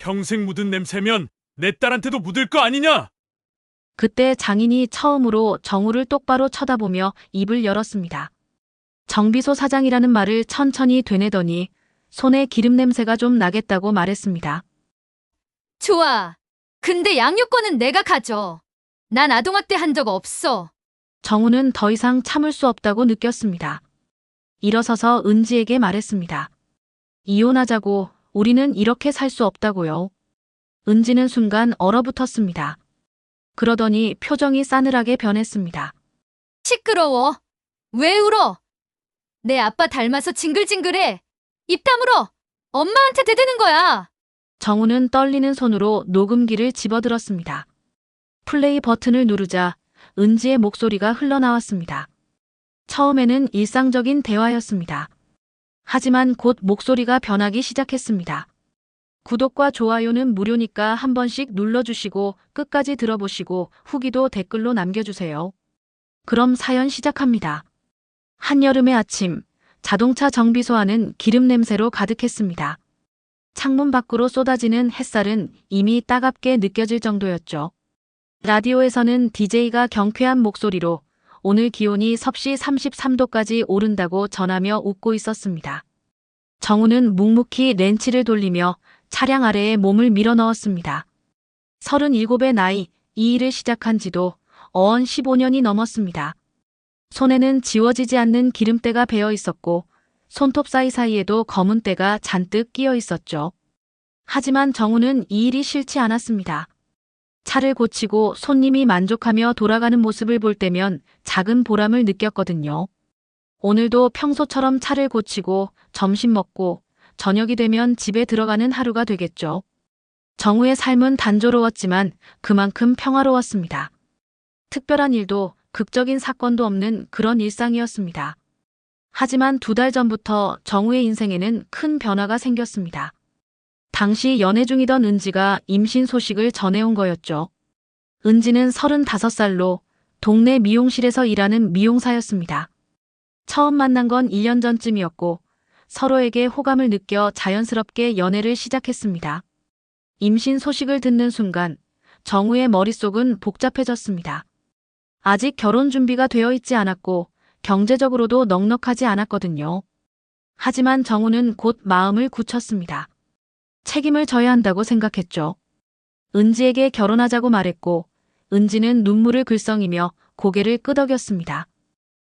평생 묻은 냄새면 내 딸한테도 묻을 거 아니냐? 그때 장인이 처음으로 정우를 똑바로 쳐다보며 입을 열었습니다. 정비소 사장이라는 말을 천천히 되뇌더니 손에 기름 냄새가 좀 나겠다고 말했습니다. 좋아. 근데 양육권은 내가 가져. 난 아동학대 한 적 없어. 정우는 더 이상 참을 수 없다고 느꼈습니다. 일어서서 은지에게 말했습니다. 이혼하자고. 우리는 이렇게 살 수 없다고요. 은지는 순간 얼어붙었습니다. 그러더니 표정이 싸늘하게 변했습니다. 시끄러워. 왜 울어? 내 아빠 닮아서 징글징글해. 입 다물어. 엄마한테 대드는 거야. 정우는 떨리는 손으로 녹음기를 집어들었습니다. 플레이 버튼을 누르자 은지의 목소리가 흘러나왔습니다. 처음에는 일상적인 대화였습니다. 하지만 곧 목소리가 변하기 시작했습니다. 구독과 좋아요는 무료니까 한 번씩 눌러주시고 끝까지 들어보시고 후기도 댓글로 남겨주세요. 그럼 사연 시작합니다. 한여름의 아침, 자동차 정비소 안은 기름 냄새로 가득했습니다. 창문 밖으로 쏟아지는 햇살은 이미 따갑게 느껴질 정도였죠. 라디오에서는 DJ가 경쾌한 목소리로 오늘 기온이 섭씨 33도까지 오른다고 전하며 웃고 있었습니다. 정우는 묵묵히 렌치를 돌리며 차량 아래에 몸을 밀어넣었습니다. 37의 나이, 이 일을 시작한 지도 어언 15년이 넘었습니다. 손에는 지워지지 않는 기름때가 배어 있었고 손톱 사이사이에도 검은 때가 잔뜩 끼어 있었죠. 하지만 정우는 이 일이 싫지 않았습니다. 차를 고치고 손님이 만족하며 돌아가는 모습을 볼 때면 작은 보람을 느꼈거든요. 오늘도 평소처럼 차를 고치고 점심 먹고 저녁이 되면 집에 들어가는 하루가 되겠죠. 정우의 삶은 단조로웠지만 그만큼 평화로웠습니다. 특별한 일도 극적인 사건도 없는 그런 일상이었습니다. 하지만 2달 전부터 정우의 인생에는 큰 변화가 생겼습니다. 당시 연애 중이던 은지가 임신 소식을 전해온 거였죠. 은지는 35살로 동네 미용실에서 일하는 미용사였습니다. 처음 만난 건 1년 전쯤이었고 서로에게 호감을 느껴 자연스럽게 연애를 시작했습니다. 임신 소식을 듣는 순간 정우의 머릿속은 복잡해졌습니다. 아직 결혼 준비가 되어 있지 않았고 경제적으로도 넉넉하지 않았거든요. 하지만 정우는 곧 마음을 굳혔습니다. 책임을 져야 한다고 생각했죠. 은지에게 결혼하자고 말했고 은지는 눈물을 글썽이며 고개를 끄덕였습니다.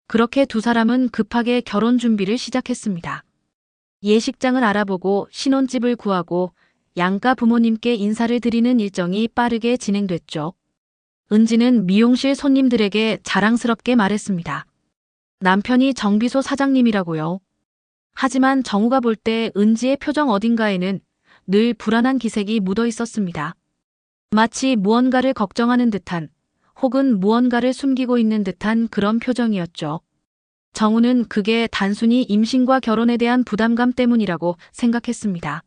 그렇게 두 사람은 급하게 결혼 준비를 시작했습니다. 예식장을 알아보고 신혼집을 구하고 양가 부모님께 인사를 드리는 일정이 빠르게 진행됐죠. 은지는 미용실 손님들에게 자랑스럽게 말했습니다. 남편이 정비소 사장님이라고요. 하지만 정우가 볼 때 은지의 표정 어딘가에는 늘 불안한 기색이 묻어 있었습니다. 마치 무언가를 걱정하는 듯한 혹은 무언가를 숨기고 있는 듯한 그런 표정이었죠. 정우는 그게 단순히 임신과 결혼에 대한 부담감 때문이라고 생각했습니다.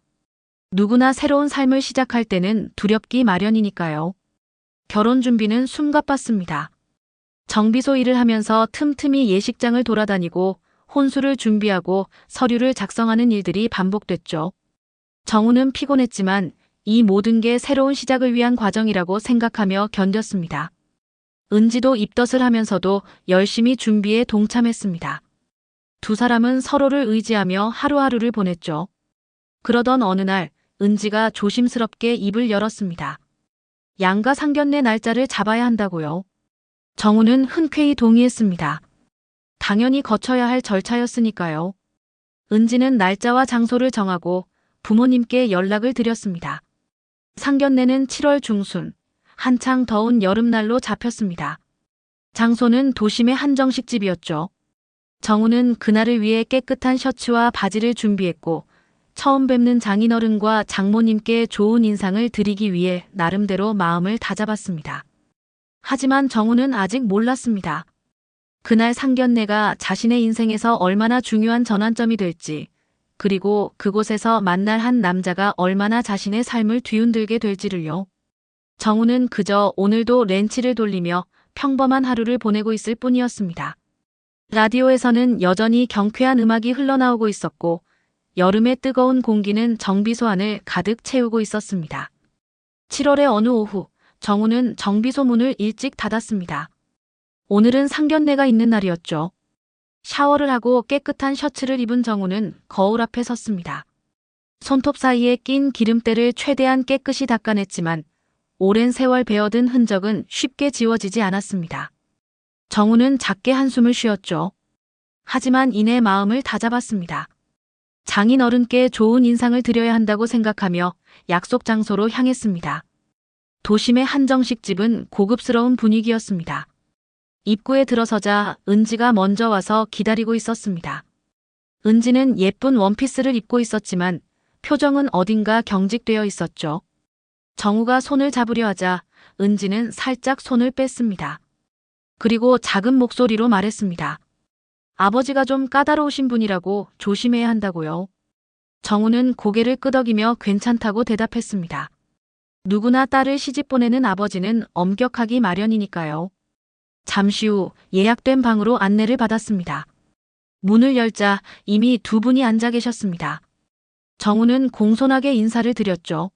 누구나 새로운 삶을 시작할 때는 두렵기 마련이니까요. 결혼 준비는 숨가빴습니다. 정비소 일을 하면서 틈틈이 예식장을 돌아다니고 혼수를 준비하고 서류를 작성하는 일들이 반복됐죠. 정우는 피곤했지만 이 모든 게 새로운 시작을 위한 과정이라고 생각하며 견뎠습니다. 은지도 입덧을 하면서도 열심히 준비에 동참했습니다. 두 사람은 서로를 의지하며 하루하루를 보냈죠. 그러던 어느 날 은지가 조심스럽게 입을 열었습니다. 양가 상견례 날짜를 잡아야 한다고요. 정우는 흔쾌히 동의했습니다. 당연히 거쳐야 할 절차였으니까요. 은지는 날짜와 장소를 정하고 부모님께 연락을 드렸습니다. 상견례는 7월 중순, 한창 더운 여름날로 잡혔습니다. 장소는 도심의 한정식집이었죠. 정우는 그날을 위해 깨끗한 셔츠와 바지를 준비했고 처음 뵙는 장인어른과 장모님께 좋은 인상을 드리기 위해 나름대로 마음을 다잡았습니다. 하지만 정우는 아직 몰랐습니다. 그날 상견례가 자신의 인생에서 얼마나 중요한 전환점이 될지, 그리고 그곳에서 만날 한 남자가 얼마나 자신의 삶을 뒤흔들게 될지를요. 정우는 그저 오늘도 렌치를 돌리며 평범한 하루를 보내고 있을 뿐이었습니다. 라디오에서는 여전히 경쾌한 음악이 흘러나오고 있었고 여름의 뜨거운 공기는 정비소 안을 가득 채우고 있었습니다. 7월의 어느 오후, 정우는 정비소 문을 일찍 닫았습니다. 오늘은 상견례가 있는 날이었죠. 샤워를 하고 깨끗한 셔츠를 입은 정우는 거울 앞에 섰습니다. 손톱 사이에 낀 기름때를 최대한 깨끗이 닦아냈지만 오랜 세월 베어든 흔적은 쉽게 지워지지 않았습니다. 정우는 작게 한숨을 쉬었죠. 하지만 이내 마음을 다잡았습니다. 장인 어른께 좋은 인상을 드려야 한다고 생각하며 약속 장소로 향했습니다. 도심의 한정식집은 고급스러운 분위기였습니다. 입구에 들어서자 은지가 먼저 와서 기다리고 있었습니다. 은지는 예쁜 원피스를 입고 있었지만 표정은 어딘가 경직되어 있었죠. 정우가 손을 잡으려 하자 은지는 살짝 손을 뺐습니다. 그리고 작은 목소리로 말했습니다. 아버지가 좀 까다로우신 분이라고 조심해야 한다고요. 정우는 고개를 끄덕이며 괜찮다고 대답했습니다. 누구나 딸을 시집 보내는 아버지는 엄격하기 마련이니까요. 잠시 후 예약된 방으로 안내를 받았습니다. 문을 열자 이미 두 분이 앉아 계셨습니다. 정우는 공손하게 인사를 드렸죠.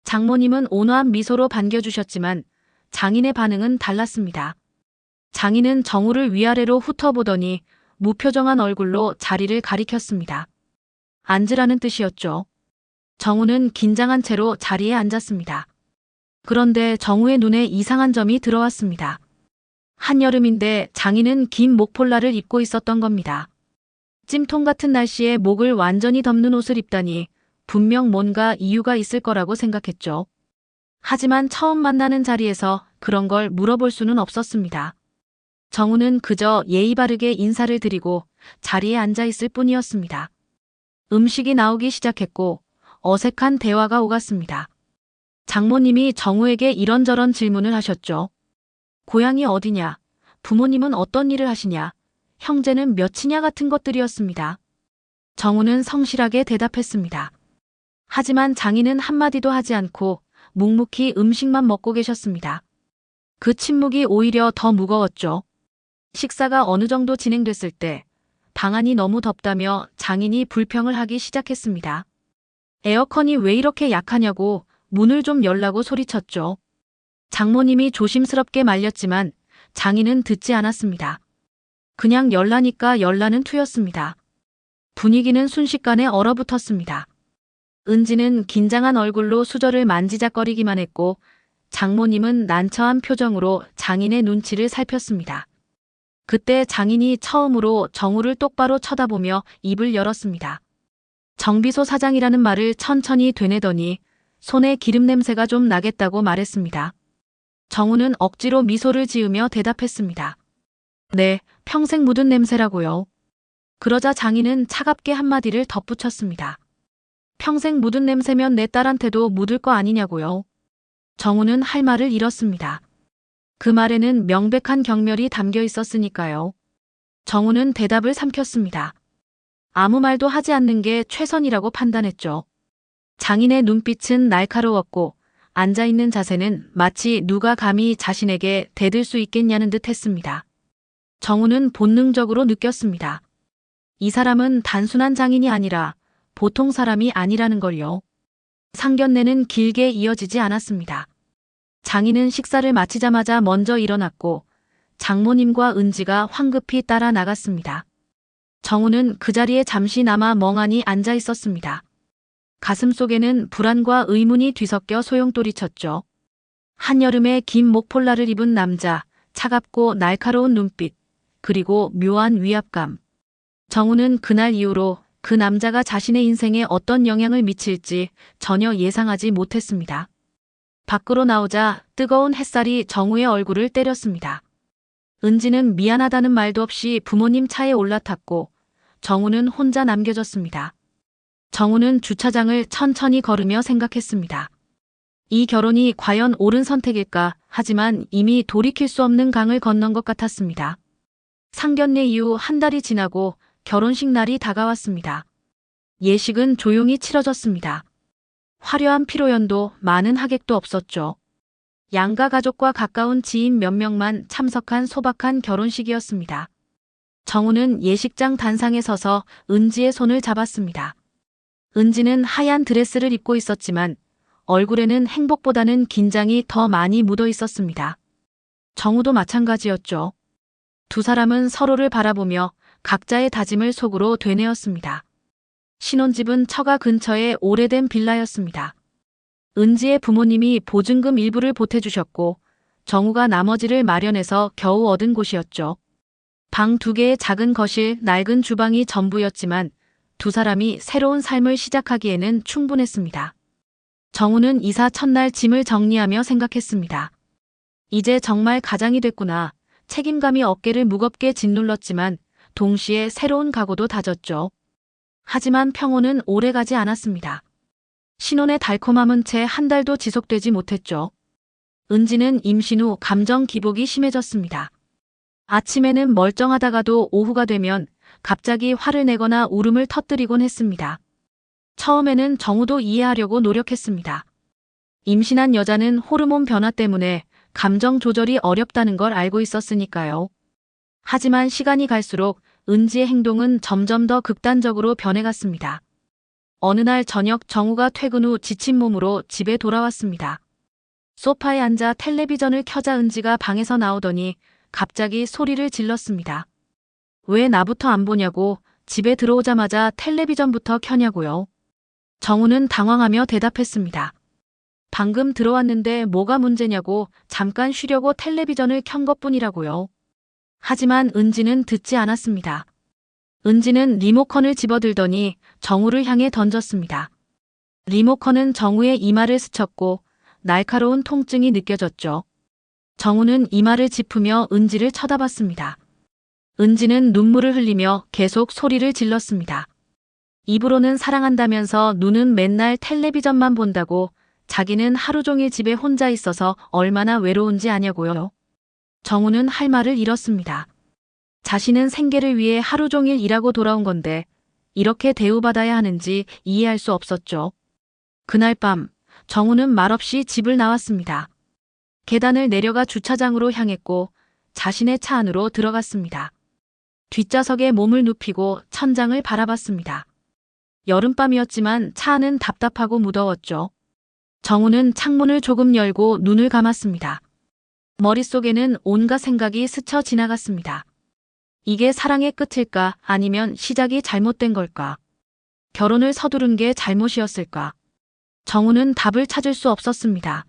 장모님은 온화한 미소로 반겨주셨지만 장인의 반응은 달랐습니다. 장인은 정우를 위아래로 훑어보더니 무표정한 얼굴로 자리를 가리켰습니다. 앉으라는 뜻이었죠. 정우는 긴장한 채로 자리에 앉았습니다. 그런데 정우의 눈에 이상한 점이 들어왔습니다. 한여름인데 장인은 긴 목폴라를 입고 있었던 겁니다. 찜통 같은 날씨에 목을 완전히 덮는 옷을 입다니 분명 뭔가 이유가 있을 거라고 생각했죠. 하지만 처음 만나는 자리에서 그런 걸 물어볼 수는 없었습니다. 정우는 그저 예의 바르게 인사를 드리고 자리에 앉아 있을 뿐이었습니다. 음식이 나오기 시작했고 어색한 대화가 오갔습니다. 장모님이 정우에게 이런저런 질문을 하셨죠. 고향이 어디냐? 부모님은 어떤 일을 하시냐? 형제는 몇이냐 같은 것들이었습니다. 정우는 성실하게 대답했습니다. 하지만 장인은 한마디도 하지 않고 묵묵히 음식만 먹고 계셨습니다. 그 침묵이 오히려 더 무거웠죠. 식사가 어느 정도 진행됐을 때 방안이 너무 덥다며 장인이 불평을 하기 시작했습니다. 에어컨이 왜 이렇게 약하냐고 문을 좀 열라고 소리쳤죠. 장모님이 조심스럽게 말렸지만 장인은 듣지 않았습니다. 그냥 열라니까 열라는 투였습니다. 분위기는 순식간에 얼어붙었습니다. 은지는 긴장한 얼굴로 수저를 만지작거리기만 했고 장모님은 난처한 표정으로 장인의 눈치를 살폈습니다. 그때 장인이 처음으로 정우를 똑바로 쳐다보며 입을 열었습니다. 정비소 사장이라는 말을 천천히 되뇌더니 손에 기름 냄새가 좀 나겠다고 말했습니다. 정우는 억지로 미소를 지으며 대답했습니다. 네, 평생 묻은 냄새라고요. 그러자 장인은 차갑게 한마디를 덧붙였습니다. 평생 묻은 냄새면 내 딸한테도 묻을 거 아니냐고요. 정우는 할 말을 잃었습니다. 그 말에는 명백한 경멸이 담겨 있었으니까요. 정우는 대답을 삼켰습니다. 아무 말도 하지 않는 게 최선이라고 판단했죠. 장인의 눈빛은 날카로웠고 앉아있는 자세는 마치 누가 감히 자신에게 대들 수 있겠냐는 듯 했습니다. 정우는 본능적으로 느꼈습니다. 이 사람은 단순한 장인이 아니라 보통 사람이 아니라는 걸요. 상견례는 길게 이어지지 않았습니다. 장인은 식사를 마치자마자 먼저 일어났고 장모님과 은지가 황급히 따라 나갔습니다. 정우는 그 자리에 잠시 남아 멍하니 앉아 있었습니다. 가슴속에는 불안과 의문이 뒤섞여 소용돌이쳤죠. 한여름에 긴 목폴라를 입은 남자, 차갑고 날카로운 눈빛, 그리고 묘한 위압감. 정우는 그날 이후로 그 남자가 자신의 인생에 어떤 영향을 미칠지 전혀 예상하지 못했습니다. 밖으로 나오자 뜨거운 햇살이 정우의 얼굴을 때렸습니다. 은지는 미안하다는 말도 없이 부모님 차에 올라탔고 정우는 혼자 남겨졌습니다. 정우는 주차장을 천천히 걸으며 생각했습니다. 이 결혼이 과연 옳은 선택일까? 하지만 이미 돌이킬 수 없는 강을 건넌 것 같았습니다. 상견례 이후 한 달이 지나고 결혼식 날이 다가왔습니다. 예식은 조용히 치러졌습니다. 화려한 피로연도 많은 하객도 없었죠. 양가 가족과 가까운 지인 몇 명만 참석한 소박한 결혼식이었습니다. 정우는 예식장 단상에 서서 은지의 손을 잡았습니다. 은지는 하얀 드레스를 입고 있었지만 얼굴에는 행복보다는 긴장이 더 많이 묻어 있었습니다. 정우도 마찬가지였죠. 두 사람은 서로를 바라보며 각자의 다짐을 속으로 되뇌었습니다. 신혼집은 처가 근처의 오래된 빌라였습니다. 은지의 부모님이 보증금 일부를 보태주셨고 정우가 나머지를 마련해서 겨우 얻은 곳이었죠. 방 2개의 작은 거실, 낡은 주방이 전부였지만 두 사람이 새로운 삶을 시작하기에는 충분했습니다. 정우는 이사 첫날 짐을 정리하며 생각했습니다. 이제 정말 가장이 됐구나. 책임감이 어깨를 무겁게 짓눌렀지만 동시에 새로운 각오도 다졌죠. 하지만 평온은 오래가지 않았습니다. 신혼의 달콤함은 채 한 달도 지속되지 못했죠. 은지는 임신 후 감정 기복이 심해졌습니다. 아침에는 멀쩡하다가도 오후가 되면 갑자기 화를 내거나 울음을 터뜨리곤 했습니다. 처음에는 정우도 이해하려고 노력했습니다. 임신한 여자는 호르몬 변화 때문에 감정 조절이 어렵다는 걸 알고 있었으니까요. 하지만 시간이 갈수록 은지의 행동은 점점 더 극단적으로 변해갔습니다. 어느 날 저녁 정우가 퇴근 후 지친 몸으로 집에 돌아왔습니다. 소파에 앉아 텔레비전을 켜자 은지가 방에서 나오더니 갑자기 소리를 질렀습니다. 왜 나부터 안 보냐고, 집에 들어오자마자 텔레비전부터 켜냐고요. 정우는 당황하며 대답했습니다. 방금 들어왔는데 뭐가 문제냐고, 잠깐 쉬려고 텔레비전을 켠 것뿐이라고요. 하지만 은지는 듣지 않았습니다. 은지는 리모컨을 집어들더니 정우를 향해 던졌습니다. 리모컨은 정우의 이마를 스쳤고 날카로운 통증이 느껴졌죠. 정우는 이마를 짚으며 은지를 쳐다봤습니다. 은지는 눈물을 흘리며 계속 소리를 질렀습니다. 입으로는 사랑한다면서 눈은 맨날 텔레비전만 본다고, 자기는 하루 종일 집에 혼자 있어서 얼마나 외로운지 아냐고요. 정우는 할 말을 잃었습니다. 자신은 생계를 위해 하루 종일 일하고 돌아온 건데 이렇게 대우받아야 하는지 이해할 수 없었죠. 그날 밤 정우는 말없이 집을 나왔습니다. 계단을 내려가 주차장으로 향했고 자신의 차 안으로 들어갔습니다. 뒷좌석에 몸을 눕히고 천장을 바라봤습니다. 여름밤이었지만 차 안은 답답하고 무더웠죠. 정우는 창문을 조금 열고 눈을 감았습니다. 머릿속에는 온갖 생각이 스쳐 지나갔습니다. 이게 사랑의 끝일까, 아니면 시작이 잘못된 걸까? 결혼을 서두른 게 잘못이었을까? 정우는 답을 찾을 수 없었습니다.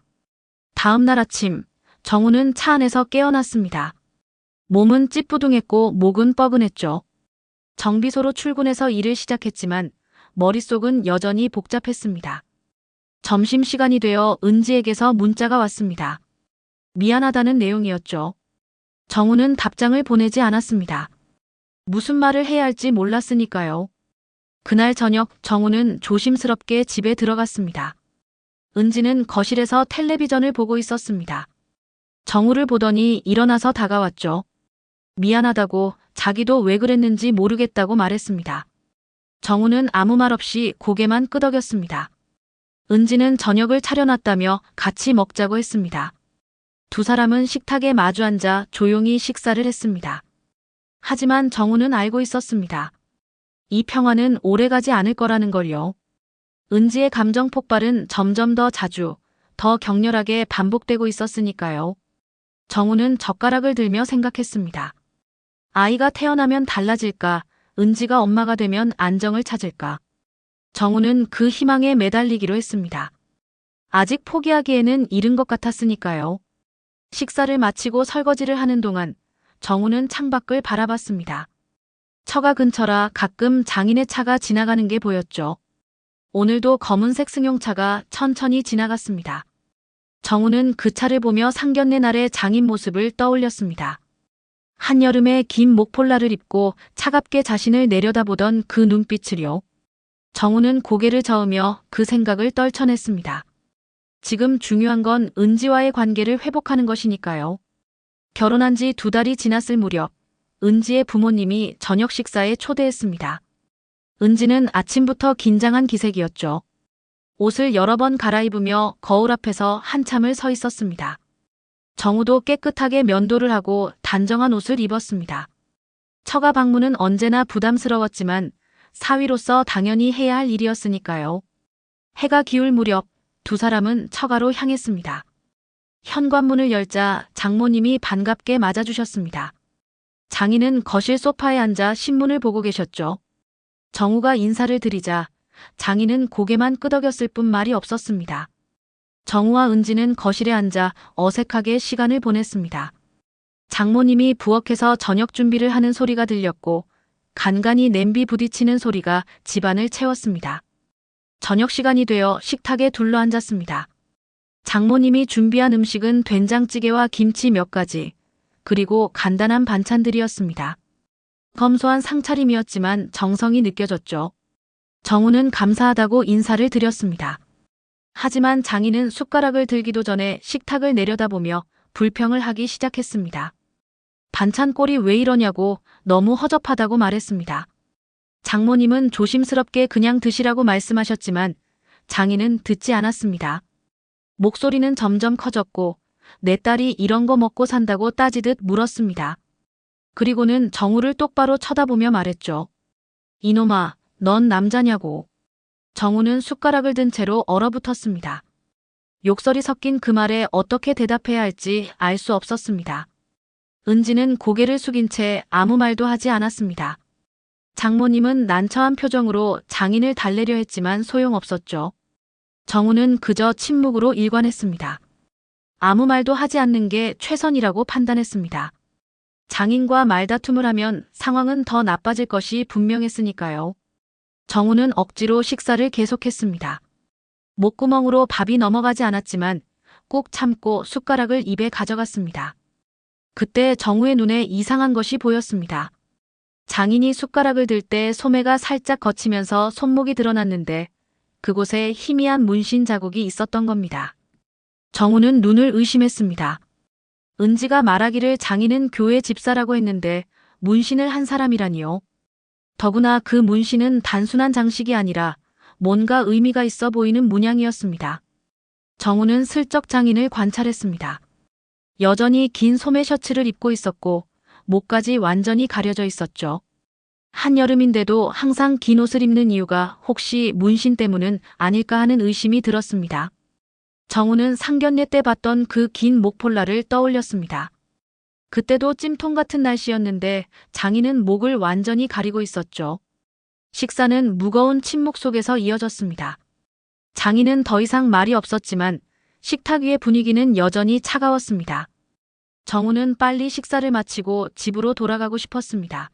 다음 날 아침, 정우는 차 안에서 깨어났습니다. 몸은 찌뿌둥했고 목은 뻐근했죠. 정비소로 출근해서 일을 시작했지만 머릿속은 여전히 복잡했습니다. 점심시간이 되어 은지에게서 문자가 왔습니다. 미안하다는 내용이었죠. 정우는 답장을 보내지 않았습니다. 무슨 말을 해야 할지 몰랐으니까요. 그날 저녁 정우는 조심스럽게 집에 들어갔습니다. 은지는 거실에서 텔레비전을 보고 있었습니다. 정우를 보더니 일어나서 다가왔죠. 미안하다고, 자기도 왜 그랬는지 모르겠다고 말했습니다. 정우는 아무 말 없이 고개만 끄덕였습니다. 은지는 저녁을 차려놨다며 같이 먹자고 했습니다. 두 사람은 식탁에 마주 앉아 조용히 식사를 했습니다. 하지만 정우는 알고 있었습니다. 이 평화는 오래가지 않을 거라는 걸요. 은지의 감정 폭발은 점점 더 자주, 더 격렬하게 반복되고 있었으니까요. 정우는 젓가락을 들며 생각했습니다. 아이가 태어나면 달라질까, 은지가 엄마가 되면 안정을 찾을까. 정우는 그 희망에 매달리기로 했습니다. 아직 포기하기에는 이른 것 같았으니까요. 식사를 마치고 설거지를 하는 동안 정우는 창밖을 바라봤습니다. 처가 근처라 가끔 장인의 차가 지나가는 게 보였죠. 오늘도 검은색 승용차가 천천히 지나갔습니다. 정우는 그 차를 보며 상견례 날의 장인 모습을 떠올렸습니다. 한여름에 긴 목폴라를 입고 차갑게 자신을 내려다보던 그 눈빛을요. 정우는 고개를 저으며 그 생각을 떨쳐냈습니다. 지금 중요한 건 은지와의 관계를 회복하는 것이니까요. 결혼한 지 2달이 지났을 무렵 은지의 부모님이 저녁 식사에 초대했습니다. 은지는 아침부터 긴장한 기색이었죠. 옷을 여러 번 갈아입으며 거울 앞에서 한참을 서 있었습니다. 정우도 깨끗하게 면도를 하고 단정한 옷을 입었습니다. 처가 방문은 언제나 부담스러웠지만 사위로서 당연히 해야 할 일이었으니까요. 해가 기울 무렵 두 사람은 처가로 향했습니다. 현관문을 열자 장모님이 반갑게 맞아주셨습니다. 장인은 거실 소파에 앉아 신문을 보고 계셨죠. 정우가 인사를 드리자 장인은 고개만 끄덕였을 뿐 말이 없었습니다. 정우와 은지는 거실에 앉아 어색하게 시간을 보냈습니다. 장모님이 부엌에서 저녁 준비를 하는 소리가 들렸고 간간히 냄비 부딪히는 소리가 집안을 채웠습니다. 저녁 시간이 되어 식탁에 둘러앉았습니다. 장모님이 준비한 음식은 된장찌개와 김치 몇 가지, 그리고 간단한 반찬들이었습니다. 검소한 상차림이었지만 정성이 느껴졌죠. 정우는 감사하다고 인사를 드렸습니다. 하지만 장인은 숟가락을 들기도 전에 식탁을 내려다보며 불평을 하기 시작했습니다. 반찬 꼴이 왜 이러냐고 너무 허접하다고 말했습니다. 장모님은 조심스럽게 그냥 드시라고 말씀하셨지만 장인은 듣지 않았습니다. 목소리는 점점 커졌고 내 딸이 이런 거 먹고 산다고 따지듯 물었습니다. 그리고는 정우를 똑바로 쳐다보며 말했죠. 이놈아, 넌 남자냐고. 정우는 숟가락을 든 채로 얼어붙었습니다. 욕설이 섞인 그 말에 어떻게 대답해야 할지 알 수 없었습니다. 은지는 고개를 숙인 채 아무 말도 하지 않았습니다. 장모님은 난처한 표정으로 장인을 달래려 했지만 소용없었죠. 정우는 그저 침묵으로 일관했습니다. 아무 말도 하지 않는 게 최선이라고 판단했습니다. 장인과 말다툼을 하면 상황은 더 나빠질 것이 분명했으니까요. 정우는 억지로 식사를 계속했습니다. 목구멍으로 밥이 넘어가지 않았지만 꾹 참고 숟가락을 입에 가져갔습니다. 그때 정우의 눈에 이상한 것이 보였습니다. 장인이 숟가락을 들 때 소매가 살짝 거치면서 손목이 드러났는데 그곳에 희미한 문신 자국이 있었던 겁니다. 정우는 눈을 의심했습니다. 은지가 말하기를 장인은 교회 집사라고 했는데 문신을 한 사람이라니요. 더구나 그 문신은 단순한 장식이 아니라 뭔가 의미가 있어 보이는 문양이었습니다. 정우는 슬쩍 장인을 관찰했습니다. 여전히 긴 소매 셔츠를 입고 있었고 목까지 완전히 가려져 있었죠. 한여름인데도 항상 긴 옷을 입는 이유가 혹시 문신 때문은 아닐까 하는 의심이 들었습니다. 정우는 상견례 때 봤던 그 긴 목폴라를 떠올렸습니다. 그때도 찜통 같은 날씨였는데 장인은 목을 완전히 가리고 있었죠. 식사는 무거운 침묵 속에서 이어졌습니다. 장인은 더 이상 말이 없었지만 식탁 위의 분위기는 여전히 차가웠습니다. 정우는 빨리 식사를 마치고 집으로 돌아가고 싶었습니다.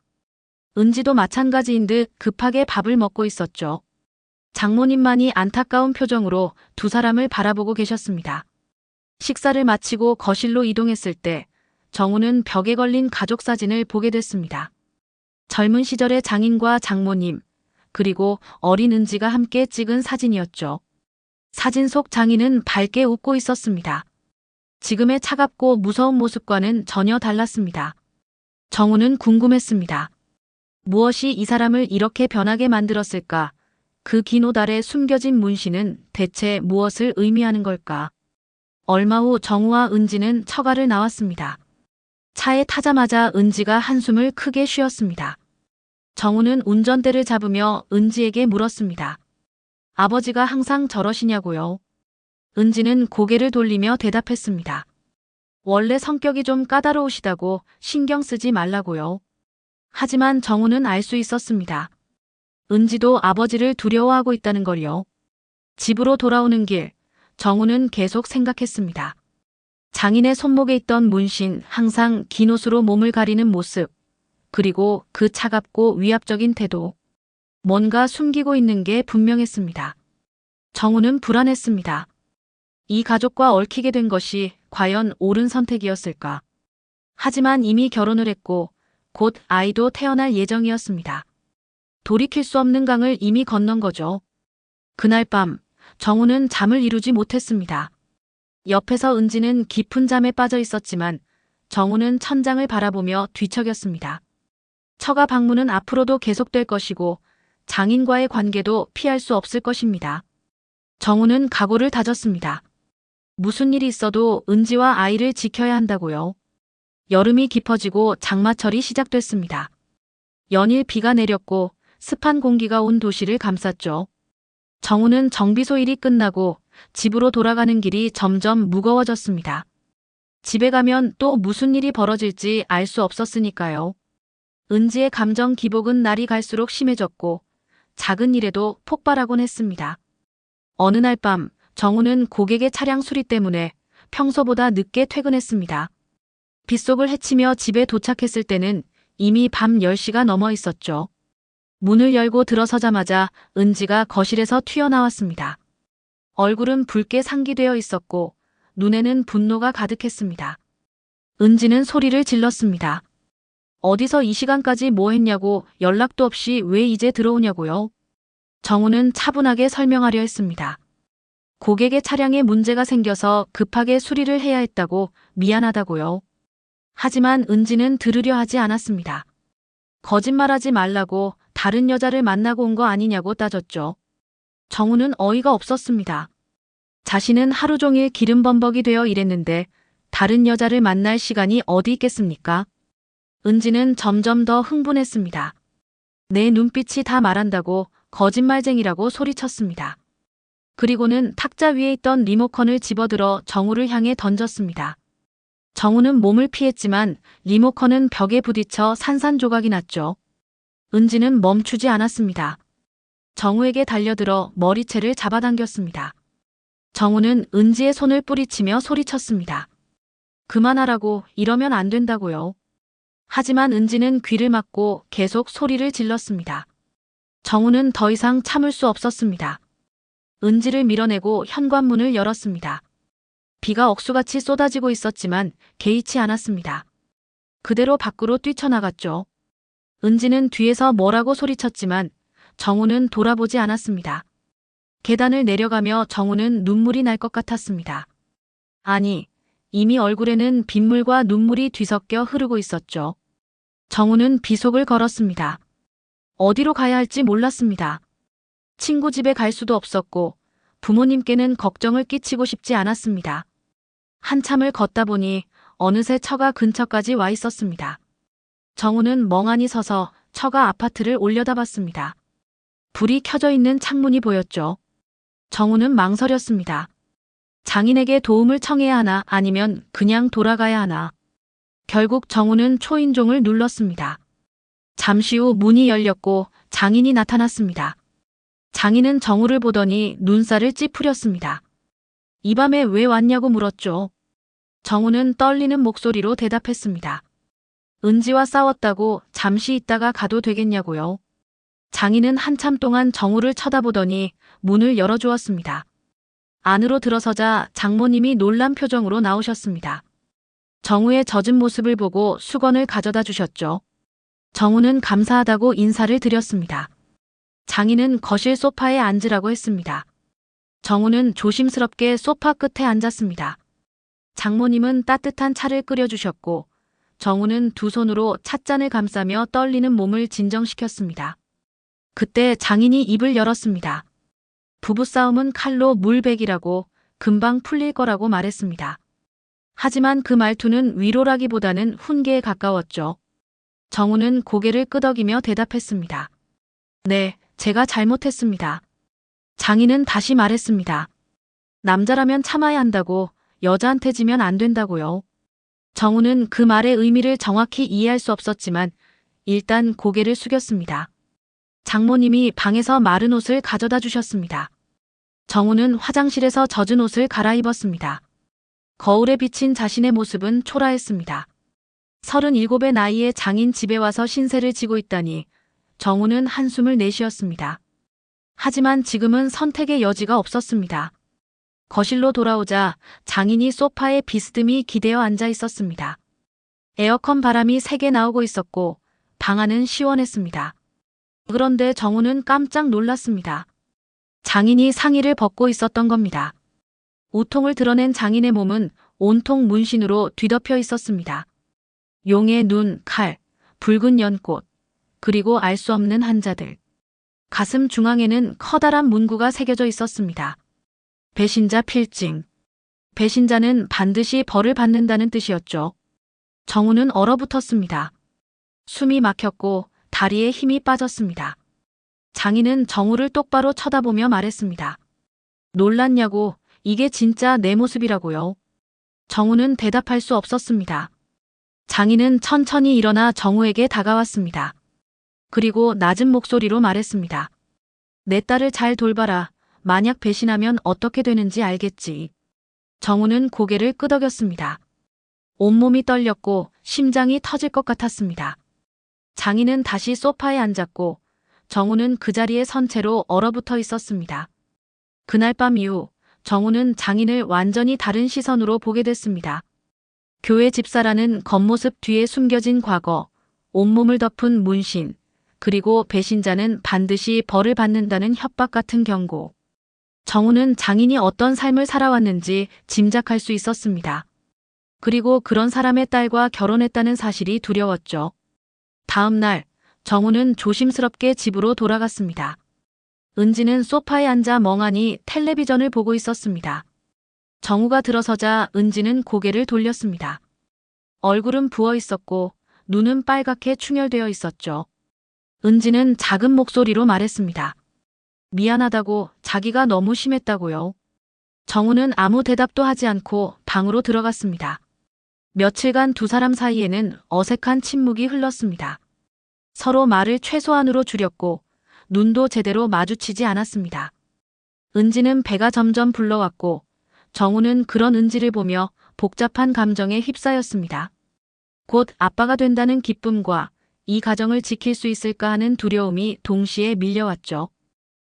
은지도 마찬가지인 듯 급하게 밥을 먹고 있었죠. 장모님만이 안타까운 표정으로 두 사람을 바라보고 계셨습니다. 식사를 마치고 거실로 이동했을 때 정우는 벽에 걸린 가족 사진을 보게 됐습니다. 젊은 시절의 장인과 장모님, 그리고 어린 은지가 함께 찍은 사진이었죠. 사진 속 장인은 밝게 웃고 있었습니다. 지금의 차갑고 무서운 모습과는 전혀 달랐습니다. 정우는 궁금했습니다. 무엇이 이 사람을 이렇게 변하게 만들었을까? 그 긴 옷 아래 숨겨진 문신은 대체 무엇을 의미하는 걸까? 얼마 후 정우와 은지는 처가를 나왔습니다. 차에 타자마자 은지가 한숨을 크게 쉬었습니다. 정우는 운전대를 잡으며 은지에게 물었습니다. 아버지가 항상 저러시냐고요? 은지는 고개를 돌리며 대답했습니다. 원래 성격이 좀 까다로우시다고 신경 쓰지 말라고요. 하지만 정우는 알 수 있었습니다. 은지도 아버지를 두려워하고 있다는 걸요. 집으로 돌아오는 길, 정우는 계속 생각했습니다. 장인의 손목에 있던 문신, 항상 긴 옷으로 몸을 가리는 모습, 그리고 그 차갑고 위압적인 태도. 뭔가 숨기고 있는 게 분명했습니다. 정우는 불안했습니다. 이 가족과 얽히게 된 것이 과연 옳은 선택이었을까? 하지만 이미 결혼을 했고 곧 아이도 태어날 예정이었습니다. 돌이킬 수 없는 강을 이미 건넌 거죠. 그날 밤 정우는 잠을 이루지 못했습니다. 옆에서 은지는 깊은 잠에 빠져 있었지만 정우는 천장을 바라보며 뒤척였습니다. 처가 방문은 앞으로도 계속될 것이고 장인과의 관계도 피할 수 없을 것입니다. 정우는 각오를 다졌습니다. 무슨 일이 있어도 은지와 아이를 지켜야 한다고요. 여름이 깊어지고 장마철이 시작됐습니다. 연일 비가 내렸고 습한 공기가 온 도시를 감쌌죠. 정우는 정비소 일이 끝나고 집으로 돌아가는 길이 점점 무거워졌습니다. 집에 가면 또 무슨 일이 벌어질지 알 수 없었으니까요. 은지의 감정 기복은 날이 갈수록 심해졌고 작은 일에도 폭발하곤 했습니다. 어느 날 밤 정우는 고객의 차량 수리 때문에 평소보다 늦게 퇴근했습니다. 빗속을 헤치며 집에 도착했을 때는 이미 밤 10시가 넘어 있었죠. 문을 열고 들어서자마자 은지가 거실에서 튀어나왔습니다. 얼굴은 붉게 상기되어 있었고 눈에는 분노가 가득했습니다. 은지는 소리를 질렀습니다. 어디서 이 시간까지 뭐 했냐고, 연락도 없이 왜 이제 들어오냐고요. 정우는 차분하게 설명하려 했습니다. 고객의 차량에 문제가 생겨서 급하게 수리를 해야 했다고, 미안하다고요. 하지만 은지는 들으려 하지 않았습니다. 거짓말하지 말라고, 다른 여자를 만나고 온 거 아니냐고 따졌죠. 정우는 어이가 없었습니다. 자신은 하루 종일 기름범벅이 되어 일했는데 다른 여자를 만날 시간이 어디 있겠습니까? 은지는 점점 더 흥분했습니다. 내 눈빛이 다 말한다고, 거짓말쟁이라고 소리쳤습니다. 그리고는 탁자 위에 있던 리모컨을 집어들어 정우를 향해 던졌습니다. 정우는 몸을 피했지만 리모컨은 벽에 부딪혀 산산조각이 났죠. 은지는 멈추지 않았습니다. 정우에게 달려들어 머리채를 잡아당겼습니다. 정우는 은지의 손을 뿌리치며 소리쳤습니다. 그만하라고, 이러면 안 된다고요. 하지만 은지는 귀를 막고 계속 소리를 질렀습니다. 정우는 더 이상 참을 수 없었습니다. 은지를 밀어내고 현관문을 열었습니다. 비가 억수같이 쏟아지고 있었지만 개의치 않았습니다. 그대로 밖으로 뛰쳐나갔죠. 은지는 뒤에서 뭐라고 소리쳤지만 정우는 돌아보지 않았습니다. 계단을 내려가며 정우는 눈물이 날 것 같았습니다. 아니, 이미 얼굴에는 빗물과 눈물이 뒤섞여 흐르고 있었죠. 정우는 비속을 걸었습니다. 어디로 가야 할지 몰랐습니다. 친구 집에 갈 수도 없었고 부모님께는 걱정을 끼치고 싶지 않았습니다. 한참을 걷다 보니 어느새 처가 근처까지 와 있었습니다. 정우는 멍하니 서서 처가 아파트를 올려다봤습니다. 불이 켜져 있는 창문이 보였죠. 정우는 망설였습니다. 장인에게 도움을 청해야 하나, 아니면 그냥 돌아가야 하나. 결국 정우는 초인종을 눌렀습니다. 잠시 후 문이 열렸고 장인이 나타났습니다. 장인은 정우를 보더니 눈살을 찌푸렸습니다. 이 밤에 왜 왔냐고 물었죠. 정우는 떨리는 목소리로 대답했습니다. 은지와 싸웠다고 잠시 있다가 가도 되겠냐고요. 장인은 한참 동안 정우를 쳐다보더니 문을 열어주었습니다. 안으로 들어서자 장모님이 놀란 표정으로 나오셨습니다. 정우의 젖은 모습을 보고 수건을 가져다 주셨죠. 정우는 감사하다고 인사를 드렸습니다. 장인은 거실 소파에 앉으라고 했습니다. 정우는 조심스럽게 소파 끝에 앉았습니다. 장모님은 따뜻한 차를 끓여주셨고 정우는 두 손으로 찻잔을 감싸며 떨리는 몸을 진정시켰습니다. 그때 장인이 입을 열었습니다. 부부싸움은 칼로 물베기라고, 금방 풀릴 거라고 말했습니다. 하지만 그 말투는 위로라기보다는 훈계에 가까웠죠. 정우는 고개를 끄덕이며 대답했습니다. 네, 제가 잘못했습니다. 장인은 다시 말했습니다. 남자라면 참아야 한다고, 여자한테 지면 안 된다고요. 정우는 그 말의 의미를 정확히 이해할 수 없었지만 일단 고개를 숙였습니다. 장모님이 방에서 마른 옷을 가져다 주셨습니다. 정우는 화장실에서 젖은 옷을 갈아입었습니다. 거울에 비친 자신의 모습은 초라했습니다. 37의 나이에 장인 집에 와서 신세를 지고 있다니 정우는 한숨을 내쉬었습니다. 하지만 지금은 선택의 여지가 없었습니다. 거실로 돌아오자 장인이 소파에 비스듬히 기대어 앉아 있었습니다. 에어컨 바람이 세게 나오고 있었고 방 안은 시원했습니다. 그런데 정우는 깜짝 놀랐습니다. 장인이 상의를 벗고 있었던 겁니다. 우통을 드러낸 장인의 몸은 온통 문신으로 뒤덮여 있었습니다. 용의 눈, 칼, 붉은 연꽃, 그리고 알 수 없는 한자들. 가슴 중앙에는 커다란 문구가 새겨져 있었습니다. 배신자 필징. 배신자는 반드시 벌을 받는다는 뜻이었죠. 정우는 얼어붙었습니다. 숨이 막혔고 다리에 힘이 빠졌습니다. 장인은 정우를 똑바로 쳐다보며 말했습니다. 놀랐냐고, 이게 진짜 내 모습이라고요. 정우는 대답할 수 없었습니다. 장인은 천천히 일어나 정우에게 다가왔습니다. 그리고 낮은 목소리로 말했습니다. 내 딸을 잘 돌봐라. 만약 배신하면 어떻게 되는지 알겠지. 정우는 고개를 끄덕였습니다. 온몸이 떨렸고 심장이 터질 것 같았습니다. 장인은 다시 소파에 앉았고 정우는 그 자리에 선 채로 얼어붙어 있었습니다. 그날 밤 이후 정우는 장인을 완전히 다른 시선으로 보게 됐습니다. 교회 집사라는 겉모습 뒤에 숨겨진 과거, 온몸을 덮은 문신, 그리고 배신자는 반드시 벌을 받는다는 협박 같은 경고. 정우는 장인이 어떤 삶을 살아왔는지 짐작할 수 있었습니다. 그리고 그런 사람의 딸과 결혼했다는 사실이 두려웠죠. 다음 날, 정우는 조심스럽게 집으로 돌아갔습니다. 은지는 소파에 앉아 멍하니 텔레비전을 보고 있었습니다. 정우가 들어서자 은지는 고개를 돌렸습니다. 얼굴은 부어 있었고 눈은 빨갛게 충혈되어 있었죠. 은지는 작은 목소리로 말했습니다. 미안하다고, 자기가 너무 심했다고요. 정우는 아무 대답도 하지 않고 방으로 들어갔습니다. 며칠간 두 사람 사이에는 어색한 침묵이 흘렀습니다. 서로 말을 최소한으로 줄였고 눈도 제대로 마주치지 않았습니다. 은지는 배가 점점 불러왔고 정우는 그런 은지를 보며 복잡한 감정에 휩싸였습니다. 곧 아빠가 된다는 기쁨과 이 가정을 지킬 수 있을까 하는 두려움이 동시에 밀려왔죠.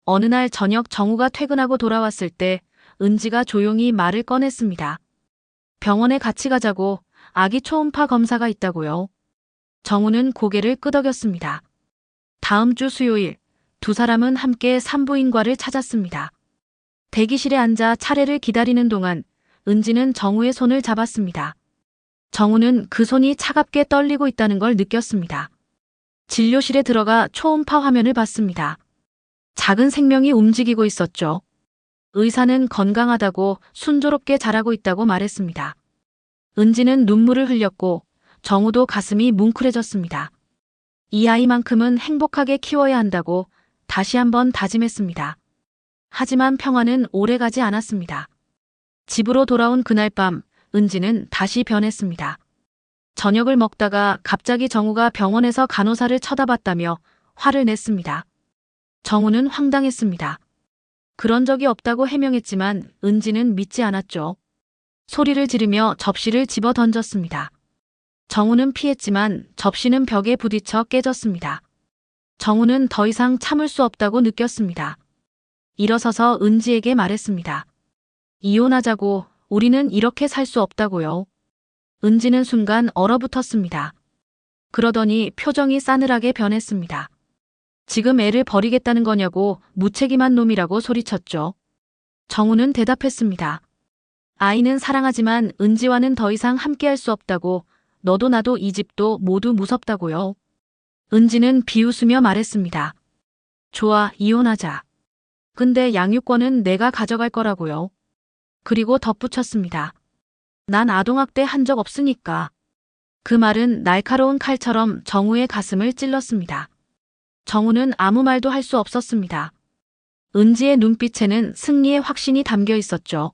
어느 날 저녁 정우가 퇴근하고 돌아왔을 때 은지가 조용히 말을 꺼냈습니다. 병원에 같이 가자고, 아기 초음파 검사가 있다고요. 정우는 고개를 끄덕였습니다. 다음 주 수요일, 두 사람은 함께 산부인과를 찾았습니다. 대기실에 앉아 차례를 기다리는 동안 은지는 정우의 손을 잡았습니다. 정우는 그 손이 차갑게 떨리고 있다는 걸 느꼈습니다. 진료실에 들어가 초음파 화면을 봤습니다. 작은 생명이 움직이고 있었죠. 의사는 건강하다고, 순조롭게 자라고 있다고 말했습니다. 은지는 눈물을 흘렸고 정우도 가슴이 뭉클해졌습니다. 이 아이만큼은 행복하게 키워야 한다고 다시 한번 다짐했습니다. 하지만 평화는 오래가지 않았습니다. 집으로 돌아온 그날 밤, 은지는 다시 변했습니다. 저녁을 먹다가 갑자기 정우가 병원에서 간호사를 쳐다봤다며 화를 냈습니다. 정우는 황당했습니다. 그런 적이 없다고 해명했지만 은지는 믿지 않았죠. 소리를 지르며 접시를 집어 던졌습니다. 정우는 피했지만 접시는 벽에 부딪혀 깨졌습니다. 정우는 더 이상 참을 수 없다고 느꼈습니다. 일어서서 은지에게 말했습니다. 이혼하자고, 우리는 이렇게 살 수 없다고요. 은지는 순간 얼어붙었습니다. 그러더니 표정이 싸늘하게 변했습니다. 지금 애를 버리겠다는 거냐고, 무책임한 놈이라고 소리쳤죠. 정우는 대답했습니다. 아이는 사랑하지만 은지와는 더 이상 함께할 수 없다고, 너도 나도 이 집도 모두 무섭다고요. 은지는 비웃으며 말했습니다. 좋아, 이혼하자. 근데 양육권은 내가 가져갈 거라고요. 그리고 덧붙였습니다. 난 아동학대 한 적 없으니까. 그 말은 날카로운 칼처럼 정우의 가슴을 찔렀습니다. 정우는 아무 말도 할 수 없었습니다. 은지의 눈빛에는 승리의 확신이 담겨 있었죠.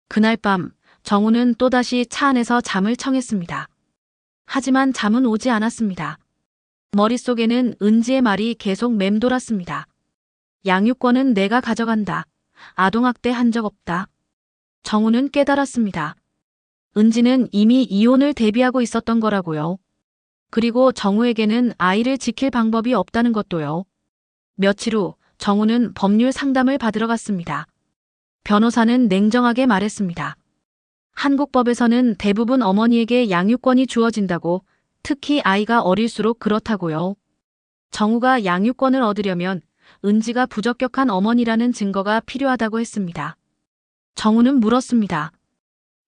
그날 밤, 정우는 또다시 차 안에서 잠을 청했습니다. 하지만 잠은 오지 않았습니다. 머릿속에는 은지의 말이 계속 맴돌았습니다. 양육권은 내가 가져간다. 아동학대 한 적 없다. 정우는 깨달았습니다. 은지는 이미 이혼을 대비하고 있었던 거라고요. 그리고 정우에게는 아이를 지킬 방법이 없다는 것도요. 며칠 후 정우는 법률 상담을 받으러 갔습니다. 변호사는 냉정하게 말했습니다. 한국 법에서는 대부분 어머니에게 양육권이 주어진다고, 특히 아이가 어릴수록 그렇다고요. 정우가 양육권을 얻으려면 은지가 부적격한 어머니라는 증거가 필요하다고 했습니다. 정우는 물었습니다.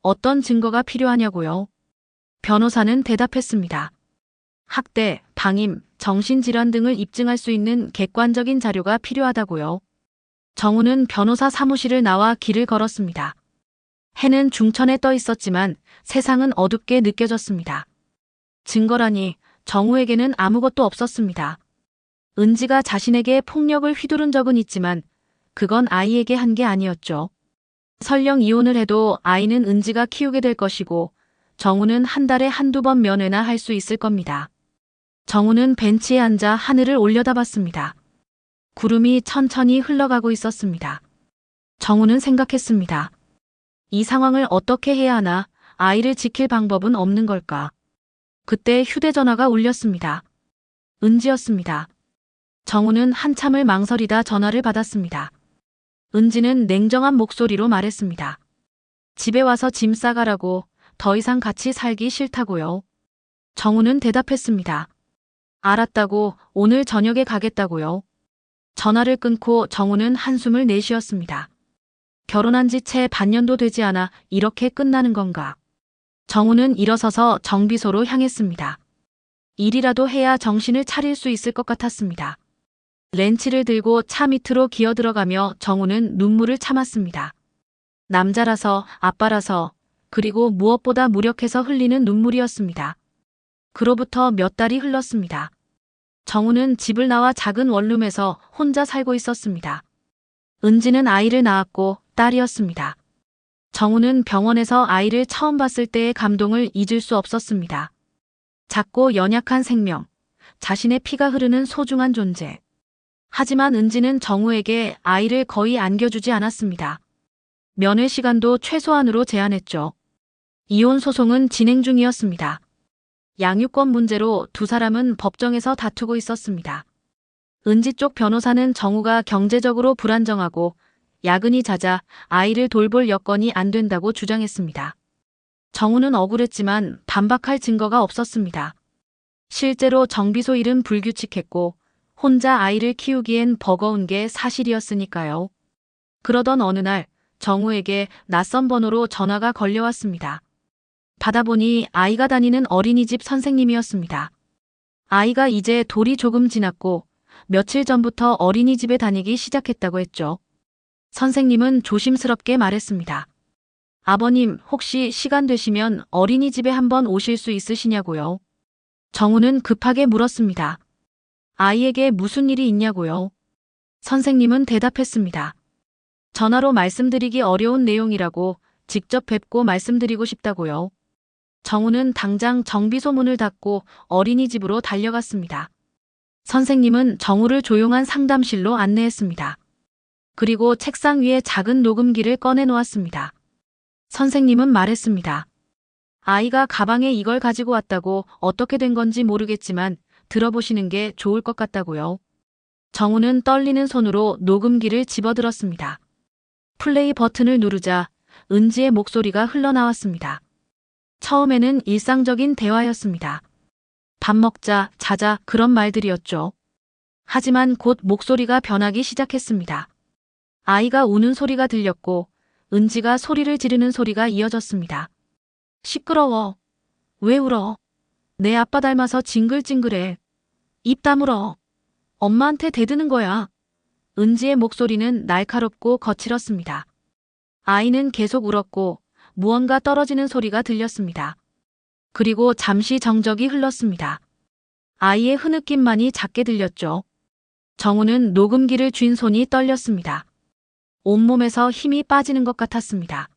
어떤 증거가 필요하냐고요? 변호사는 대답했습니다. 학대, 방임, 정신질환 등을 입증할 수 있는 객관적인 자료가 필요하다고요. 정우는 변호사 사무실을 나와 길을 걸었습니다. 해는 중천에 떠 있었지만 세상은 어둡게 느껴졌습니다. 증거라니 정우에게는 아무것도 없었습니다. 은지가 자신에게 폭력을 휘두른 적은 있지만 그건 아이에게 한 게 아니었죠. 설령 이혼을 해도 아이는 은지가 키우게 될 것이고 정우는 한 달에 한두 번 면회나 할 수 있을 겁니다. 정우는 벤치에 앉아 하늘을 올려다봤습니다. 구름이 천천히 흘러가고 있었습니다. 정우는 생각했습니다. 이 상황을 어떻게 해야 하나, 아이를 지킬 방법은 없는 걸까? 그때 휴대전화가 울렸습니다. 은지였습니다. 정우는 한참을 망설이다 전화를 받았습니다. 은지는 냉정한 목소리로 말했습니다. 집에 와서 짐 싸가라고, 더 이상 같이 살기 싫다고요. 정우는 대답했습니다. 알았다고, 오늘 저녁에 가겠다고요. 전화를 끊고 정우는 한숨을 내쉬었습니다. 결혼한 지 채 반년도 되지 않아 이렇게 끝나는 건가? 정우는 일어서서 정비소로 향했습니다. 일이라도 해야 정신을 차릴 수 있을 것 같았습니다. 렌치를 들고 차 밑으로 기어 들어가며 정우는 눈물을 참았습니다. 남자라서, 아빠라서, 그리고 무엇보다 무력해서 흘리는 눈물이었습니다. 그로부터 몇 달이 흘렀습니다. 정우는 집을 나와 작은 원룸에서 혼자 살고 있었습니다. 은지는 아이를 낳았고 딸이었습니다. 정우는 병원에서 아이를 처음 봤을 때의 감동을 잊을 수 없었습니다. 작고 연약한 생명, 자신의 피가 흐르는 소중한 존재. 하지만 은지는 정우에게 아이를 거의 안겨주지 않았습니다. 면회 시간도 최소한으로 제한했죠. 이혼 소송은 진행 중이었습니다. 양육권 문제로 두 사람은 법정에서 다투고 있었습니다. 은지 쪽 변호사는 정우가 경제적으로 불안정하고 야근이 잦아 아이를 돌볼 여건이 안 된다고 주장했습니다. 정우는 억울했지만 반박할 증거가 없었습니다. 실제로 정비소 일은 불규칙했고 혼자 아이를 키우기엔 버거운 게 사실이었으니까요. 그러던 어느 날 정우에게 낯선 번호로 전화가 걸려왔습니다. 받아보니 아이가 다니는 어린이집 선생님이었습니다. 아이가 이제 돌이 조금 지났고 며칠 전부터 어린이집에 다니기 시작했다고 했죠. 선생님은 조심스럽게 말했습니다. 아버님, 혹시 시간 되시면 어린이집에 한번 오실 수 있으시냐고요? 정우는 급하게 물었습니다. 아이에게 무슨 일이 있냐고요? 선생님은 대답했습니다. 전화로 말씀드리기 어려운 내용이라고, 직접 뵙고 말씀드리고 싶다고요. 정우는 당장 정비소 문을 닫고 어린이집으로 달려갔습니다. 선생님은 정우를 조용한 상담실로 안내했습니다. 그리고 책상 위에 작은 녹음기를 꺼내 놓았습니다. 선생님은 말했습니다. 아이가 가방에 이걸 가지고 왔다고, 어떻게 된 건지 모르겠지만 들어보시는 게 좋을 것 같다고요. 정우는 떨리는 손으로 녹음기를 집어들었습니다. 플레이 버튼을 누르자 은지의 목소리가 흘러나왔습니다. 처음에는 일상적인 대화였습니다. 밥 먹자, 자자, 그런 말들이었죠. 하지만 곧 목소리가 변하기 시작했습니다. 아이가 우는 소리가 들렸고 은지가 소리를 지르는 소리가 이어졌습니다. 시끄러워. 왜 울어? 내 아빠 닮아서 징글징글해. 입 다물어. 엄마한테 대드는 거야. 은지의 목소리는 날카롭고 거칠었습니다. 아이는 계속 울었고 무언가 떨어지는 소리가 들렸습니다. 그리고 잠시 정적이 흘렀습니다. 아이의 흐느낌만이 작게 들렸죠. 정우는 녹음기를 쥔 손이 떨렸습니다. 온몸에서 힘이 빠지는 것 같았습니다.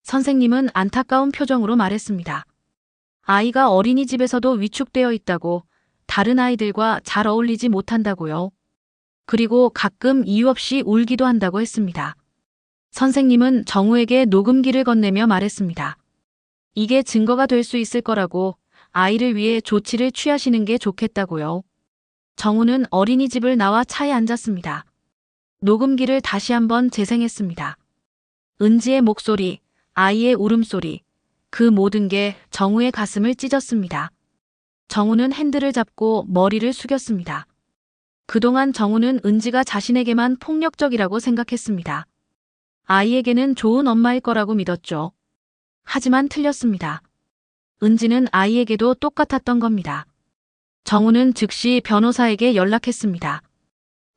선생님은 안타까운 표정으로 말했습니다. 아이가 어린이집에서도 위축되어 있다고, 다른 아이들과 잘 어울리지 못한다고요. 그리고 가끔 이유 없이 울기도 한다고 했습니다. 선생님은 정우에게 녹음기를 건네며 말했습니다. 이게 증거가 될 수 있을 거라고, 아이를 위해 조치를 취하시는 게 좋겠다고요. 정우는 어린이집을 나와 차에 앉았습니다. 녹음기를 다시 한번 재생했습니다. 은지의 목소리, 아이의 울음소리, 그 모든 게 정우의 가슴을 찢었습니다. 정우는 핸들을 잡고 머리를 숙였습니다. 그동안 정우는 은지가 자신에게만 폭력적이라고 생각했습니다. 아이에게는 좋은 엄마일 거라고 믿었죠. 하지만 틀렸습니다. 은지는 아이에게도 똑같았던 겁니다. 정우는 즉시 변호사에게 연락했습니다.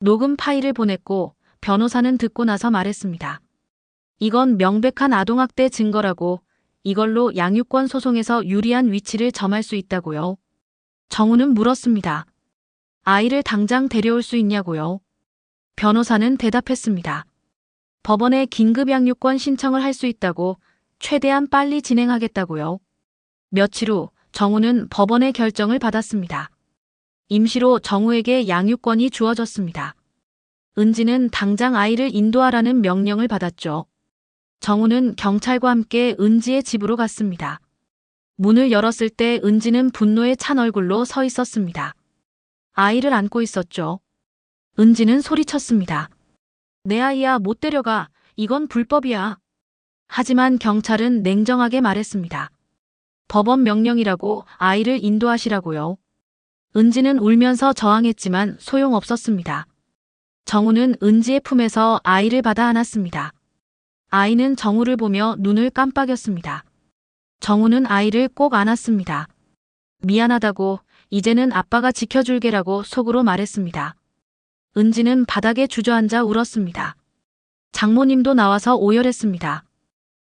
녹음 파일을 보냈고 변호사는 듣고 나서 말했습니다. 이건 명백한 아동학대 증거라고, 이걸로 양육권 소송에서 유리한 위치를 점할 수 있다고요. 정우는 물었습니다. 아이를 당장 데려올 수 있냐고요? 변호사는 대답했습니다. 법원에 긴급 양육권 신청을 할 수 있다고 최대한 빨리 진행하겠다고요. 며칠 후 정우는 법원의 결정을 받았습니다. 임시로 정우에게 양육권이 주어졌습니다. 은지는 당장 아이를 인도하라는 명령을 받았죠. 정우는 경찰과 함께 은지의 집으로 갔습니다. 문을 열었을 때 은지는 분노에 찬 얼굴로 서 있었습니다. 아이를 안고 있었죠. 은지는 소리쳤습니다. 내 아이야, 못 데려가. 이건 불법이야. 하지만 경찰은 냉정하게 말했습니다. 법원 명령이라고 아이를 인도하시라고요. 은지는 울면서 저항했지만 소용없었습니다. 정우는 은지의 품에서 아이를 받아 안았습니다. 아이는 정우를 보며 눈을 깜빡였습니다. 정우는 아이를 꼭 안았습니다. 미안하다고, 이제는 아빠가 지켜줄게라고 속으로 말했습니다. 은지는 바닥에 주저앉아 울었습니다. 장모님도 나와서 오열했습니다.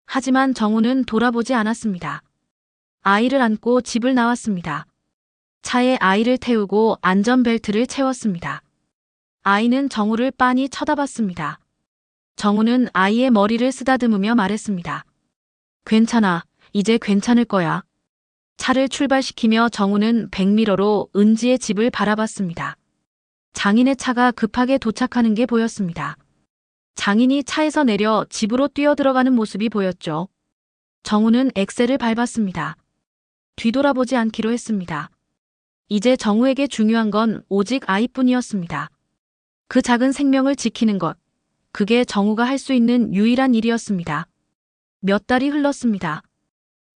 하지만 정우는 돌아보지 않았습니다. 아이를 안고 집을 나왔습니다. 차에 아이를 태우고 안전벨트를 채웠습니다. 아이는 정우를 빤히 쳐다봤습니다. 정우는 아이의 머리를 쓰다듬으며 말했습니다. 괜찮아, 이제 괜찮을 거야. 차를 출발시키며 정우는 백미러로 은지의 집을 바라봤습니다. 장인의 차가 급하게 도착하는 게 보였습니다. 장인이 차에서 내려 집으로 뛰어들어가는 모습이 보였죠. 정우는 엑셀을 밟았습니다. 뒤돌아보지 않기로 했습니다. 이제 정우에게 중요한 건 오직 아이뿐이었습니다. 그 작은 생명을 지키는 것, 그게 정우가 할 수 있는 유일한 일이었습니다. 몇 달이 흘렀습니다.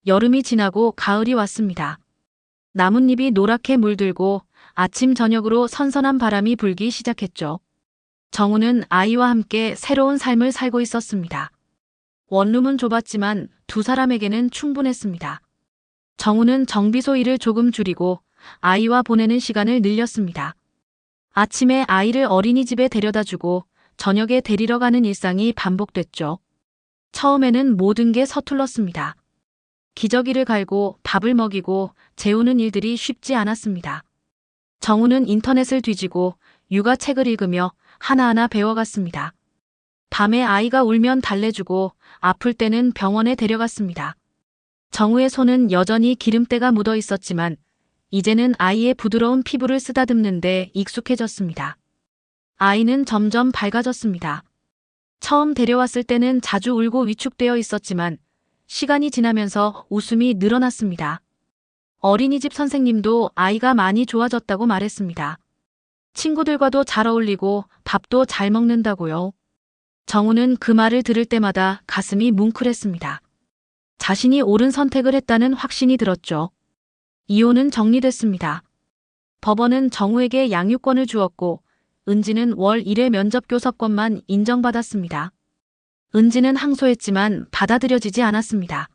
여름이 지나고 가을이 왔습니다. 나뭇잎이 노랗게 물들고 아침 저녁으로 선선한 바람이 불기 시작했죠. 정우는 아이와 함께 새로운 삶을 살고 있었습니다. 원룸은 좁았지만 두 사람에게는 충분했습니다. 정우는 정비소 일을 조금 줄이고 아이와 보내는 시간을 늘렸습니다. 아침에 아이를 어린이집에 데려다주고 저녁에 데리러 가는 일상이 반복됐죠. 처음에는 모든 게 서툴렀습니다. 기저귀를 갈고 밥을 먹이고 재우는 일들이 쉽지 않았습니다. 정우는 인터넷을 뒤지고 육아책을 읽으며 하나하나 배워갔습니다. 밤에 아이가 울면 달래주고 아플 때는 병원에 데려갔습니다. 정우의 손은 여전히 기름때가 묻어 있었지만 이제는 아이의 부드러운 피부를 쓰다듬는 데 익숙해졌습니다. 아이는 점점 밝아졌습니다. 처음 데려왔을 때는 자주 울고 위축되어 있었지만 시간이 지나면서 웃음이 늘어났습니다. 어린이집 선생님도 아이가 많이 좋아졌다고 말했습니다. 친구들과도 잘 어울리고 밥도 잘 먹는다고요. 정우는 그 말을 들을 때마다 가슴이 뭉클했습니다. 자신이 옳은 선택을 했다는 확신이 들었죠. 이혼은 정리됐습니다. 법원은 정우에게 양육권을 주었고 은지는 월 1회 면접교섭권만 인정받았습니다. 은지는 항소했지만 받아들여지지 않았습니다.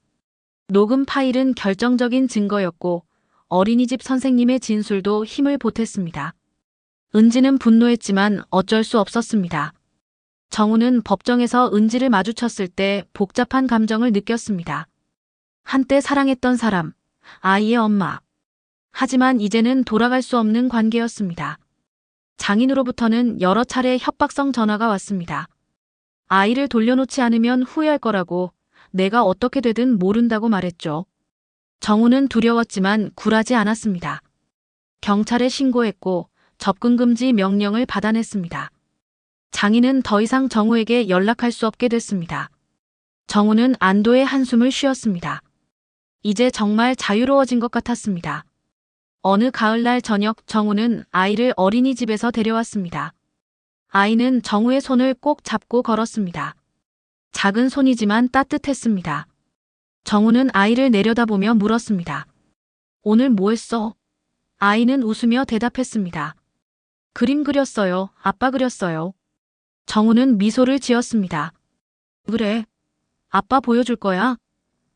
녹음 파일은 결정적인 증거였고 어린이집 선생님의 진술도 힘을 보탰습니다. 은지는 분노했지만 어쩔 수 없었습니다. 정우는 법정에서 은지를 마주쳤을 때 복잡한 감정을 느꼈습니다. 한때 사랑했던 사람, 아이의 엄마. 하지만 이제는 돌아갈 수 없는 관계였습니다. 장인으로부터는 여러 차례 협박성 전화가 왔습니다. 아이를 돌려놓지 않으면 후회할 거라고, 내가 어떻게 되든 모른다고 말했죠. 정우는 두려웠지만 굴하지 않았습니다. 경찰에 신고했고 접근금지 명령을 받아냈습니다. 장인은 더 이상 정우에게 연락할 수 없게 됐습니다. 정우는 안도의 한숨을 쉬었습니다. 이제 정말 자유로워진 것 같았습니다. 어느 가을날 저녁 정우는 아이를 어린이집에서 데려왔습니다. 아이는 정우의 손을 꼭 잡고 걸었습니다. 작은 손이지만 따뜻했습니다. 정우는 아이를 내려다보며 물었습니다. 오늘 뭐 했어? 아이는 웃으며 대답했습니다. 그림 그렸어요. 아빠 그렸어요. 정우는 미소를 지었습니다. 그래. 아빠 보여줄 거야?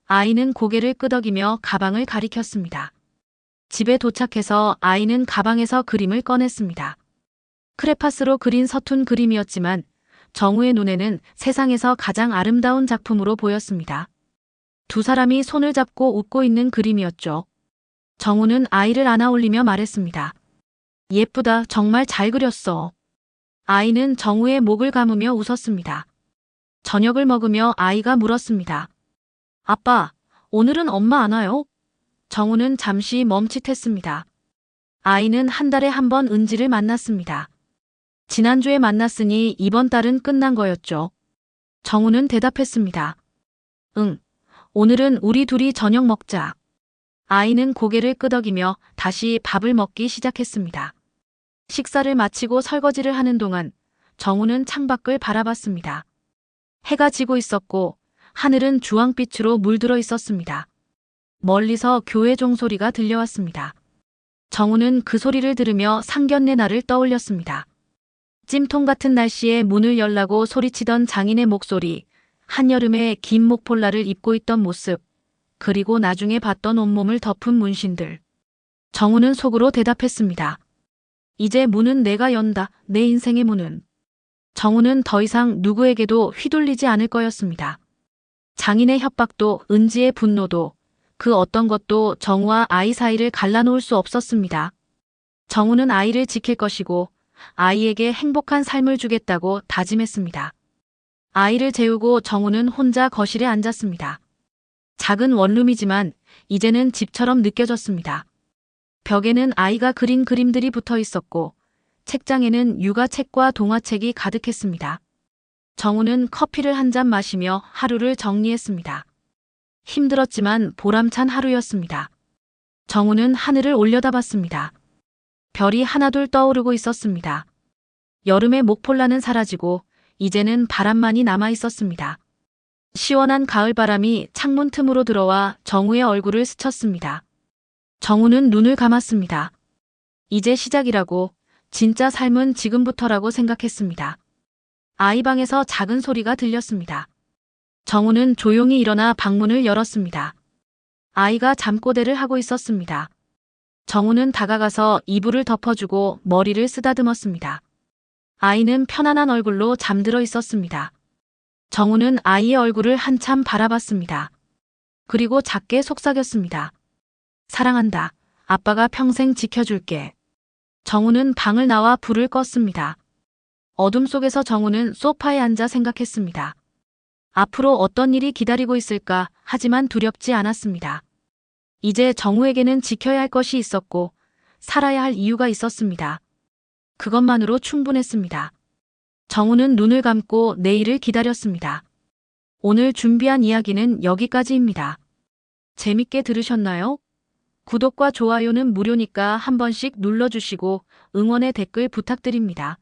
아이는 고개를 끄덕이며 가방을 가리켰습니다. 집에 도착해서 아이는 가방에서 그림을 꺼냈습니다. 크레파스로 그린 서툰 그림이었지만 정우의 눈에는 세상에서 가장 아름다운 작품으로 보였습니다. 두 사람이 손을 잡고 웃고 있는 그림이었죠. 정우는 아이를 안아 올리며 말했습니다. 예쁘다. 정말 잘 그렸어. 아이는 정우의 목을 감으며 웃었습니다. 저녁을 먹으며 아이가 물었습니다. 아빠, 오늘은 엄마 안 와요? 정우는 잠시 멈칫했습니다. 아이는 한 달에 한 번 은지를 만났습니다. 지난주에 만났으니 이번 달은 끝난 거였죠. 정우는 대답했습니다. 응, 오늘은 우리 둘이 저녁 먹자. 아이는 고개를 끄덕이며 다시 밥을 먹기 시작했습니다. 식사를 마치고 설거지를 하는 동안 정우는 창밖을 바라봤습니다. 해가 지고 있었고 하늘은 주황빛으로 물들어 있었습니다. 멀리서 교회 종소리가 들려왔습니다. 정우는 그 소리를 들으며 상견례 날을 떠올렸습니다. 찜통 같은 날씨에 문을 열라고 소리치던 장인의 목소리, 한여름에 긴 목폴라를 입고 있던 모습, 그리고 나중에 봤던 온몸을 덮은 문신들. 정우는 속으로 대답했습니다. 이제 문은 내가 연다, 내 인생의 문은. 정우는 더 이상 누구에게도 휘둘리지 않을 거였습니다. 장인의 협박도 은지의 분노도 그 어떤 것도 정우와 아이 사이를 갈라놓을 수 없었습니다. 정우는 아이를 지킬 것이고 아이에게 행복한 삶을 주겠다고 다짐했습니다. 아이를 재우고 정우는 혼자 거실에 앉았습니다. 작은 원룸이지만 이제는 집처럼 느껴졌습니다. 벽에는 아이가 그린 그림들이 붙어 있었고 책장에는 육아책과 동화책이 가득했습니다. 정우는 커피를 한 잔 마시며 하루를 정리했습니다. 힘들었지만 보람찬 하루였습니다. 정우는 하늘을 올려다봤습니다. 별이 하나둘 떠오르고 있었습니다. 여름의 목폴라는 사라지고 이제는 바람만이 남아 있었습니다. 시원한 가을바람이 창문 틈으로 들어와 정우의 얼굴을 스쳤습니다. 정우는 눈을 감았습니다. 이제 시작이라고, 진짜 삶은 지금부터라고 생각했습니다. 아이 방에서 작은 소리가 들렸습니다. 정우는 조용히 일어나 방문을 열었습니다. 아이가 잠꼬대를 하고 있었습니다. 정우는 다가가서 이불을 덮어주고 머리를 쓰다듬었습니다. 아이는 편안한 얼굴로 잠들어 있었습니다. 정우는 아이의 얼굴을 한참 바라봤습니다. 그리고 작게 속삭였습니다. 사랑한다. 아빠가 평생 지켜줄게. 정우는 방을 나와 불을 껐습니다. 어둠 속에서 정우는 소파에 앉아 생각했습니다. 앞으로 어떤 일이 기다리고 있을까 하지만 두렵지 않았습니다. 이제 정우에게는 지켜야 할 것이 있었고 살아야 할 이유가 있었습니다. 그것만으로 충분했습니다. 정우는 눈을 감고 내일을 기다렸습니다. 오늘 준비한 이야기는 여기까지입니다. 재밌게 들으셨나요? 구독과 좋아요는 무료니까 한 번씩 눌러주시고 응원의 댓글 부탁드립니다.